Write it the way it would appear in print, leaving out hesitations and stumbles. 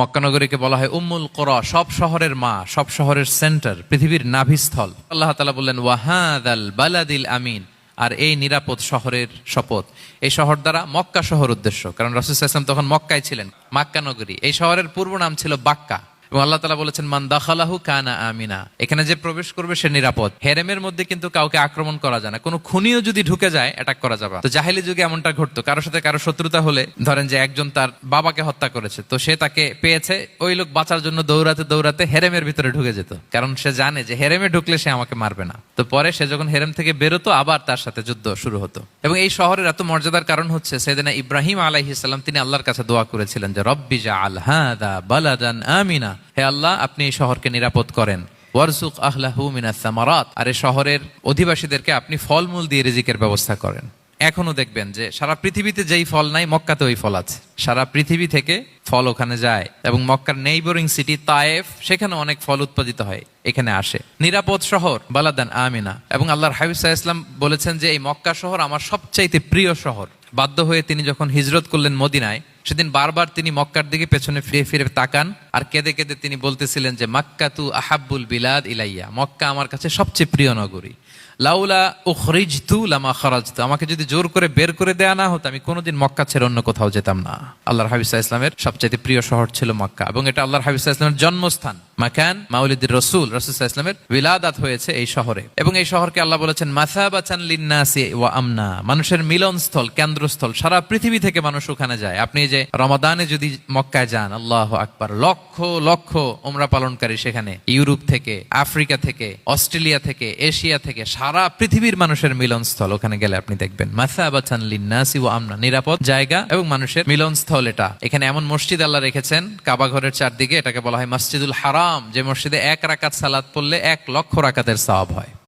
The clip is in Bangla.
মক্কা নগরীকে বলা হয় উম্মুল কোরা, সব শহরের মা, সব শহরের সেন্টার, পৃথিবীর নাভিস্থল। আল্লাহ তাআলা বললেন ওয়াহাদাল বালাদিল আমিন, আর এই নিরাপদ শহরের শপথ। এই শহর দ্বারা মক্কা শহর উদ্দেশ্য, কারণ রাসূল সাল্লাল্লাহু আলাইহি ওয়াসাল্লাম তখন মক্কায় ছিলেন, মক্কা নগরী। এই শহরের পূর্ব নাম ছিল বাক্কা, এবং আল্লাহ তাআলা বলেছেন মান দাখালাহু কানা আমিনা, এখানে যে প্রবেশ করবে সে নিরাপদ। হেরেমের মধ্যে কিন্তু কাউকে আক্রমণ করা যায় না, কোনো খুনিও যদি ঢুকে যায় অ্যাটাক করা যাবে। তো জাহেলি যুগে এমনটা ঘটতো, কারোর সাথে কারো শত্রুতা হলে, ধরেন যে একজন তার বাবাকে হত্যা করেছে, তো সে তাকে পেয়েছে, ওই লোক বাঁচার জন্য দৌড়াতে দৌড়াতে হেরেমের ভিতরে ঢুকে যেত, কারণ সে জানে যে হেরেমে ঢুকলে সে আমাকে মারবে না। তো পরে সে যখন হেরেম থেকে বেরোতো, আবার তার সাথে যুদ্ধ শুরু হতো। এবং এই শহরের এত মর্যাদার কারণ হচ্ছে সাইয়েদনা ইব্রাহিম আলাইহিস সালাম, তিনি আল্লাহর কাছে দোয়া করেছিলেন যে রব্বি জাআল হাযা বালাদান আমিনা, হে আল্লাহ আপনি এই শহরকে নিরাপদ করেন। ওয়ারযুক আহলাহু মিনাস সামারাত, আর এই শহরের অধিবাসীদেরকে আপনি ফলমূল দিয়ে রিজিকের ব্যবস্থা করেন। এখনো দেখবেন যে সারা পৃথিবীতে যেই ফল নাই, মক্কাতে ওই ফল আছে। সারা পৃথিবী থেকে ফল ওখানে যায়, এবং মক্কার নেইবরিং সিটি তায়েফ, সেখানে অনেক ফল উৎপাদিত হয়, এখানে আসে। নিরাপদ শহর বালাদান আমিনা। এবং আল্লাহর হাবিব সাল্লাল্লাহু আলাইহি ওয়াসাল্লাম বলেছেন যে এই মক্কা শহর আমার সবচাইতে প্রিয় শহর। বাধ্য হয়ে তিনি যখন হিজরত করলেন মদিনায়, সেদিন বারবার তিনি মক্কার দিকে পেছনে ফিরে ফিরে তাকান, আর কেঁদে কেঁদে তিনি বলতেছিলেন যে মাক্কাতু আহাব্বুল বিলাদ ইলাইয়া, মক্কা আমার কাছে সবচেয়ে প্রিয় নগরী। লাউলা উখরিজতু লামা খারাজতু, আমাকে যদি জোর করে বের করে দেয়া না হতো, আমি কোনোদিন মক্কা ছেড়ে অন্য কোথাও যেতাম না। আল্লাহর হাবিব সাল্লাল্লাহু আলাইহি ওয়াসাল্লামের সবচেয়ে প্রিয় শহর ছিল মক্কা, এবং এটা আল্লাহর হাবিব সাল্লাল্লাহু আলাইহি ওয়াসাল্লামের জন্মস্থান। মাকান মাউলিদির রাসূল, রাসূল সাল্লাল্লাহু আলাইহি ওয়াসাল্লামের বিলাদাত হয়েছে এই শহরে। এবং এই শহরকে আল্লাহ বলেছেন মাসাবাতান লিন্নাসি ওয়া আমনা, মানুষের মিলনস্থল, কেন্দ্রস্থল। সারা পৃথিবী থেকে মানুষ ওখানে যায়। আপনি যে রমাদানে যদি মক্কায় যান, আল্লাহু আকবার, লক্ষ লক্ষ উমরা পালনকারী সেখানে, ইউরোপ থেকে, আফ্রিকা থেকে, অস্ট্রেলিয়া থেকে, এশিয়া থেকে, সারা পৃথিবীর মানুষের মিলনস্থল। ওখানে গেলে আপনি দেখবেন মাসাবাতান লিন্নাসি ওয়া আমনা, নিরাপদ জায়গা এবং মানুষের মিলনস্থল। এটা এখানে এমন মসজিদ আল্লাহ রেখেছেন কাবা ঘরের চারদিকে, এটাকে বলা হয় মসজিদুল হারাম, যে মসজিদে 1 রাকাত সালাত পড়লে 1 লক্ষ রাকাতের সওয়াব হয়।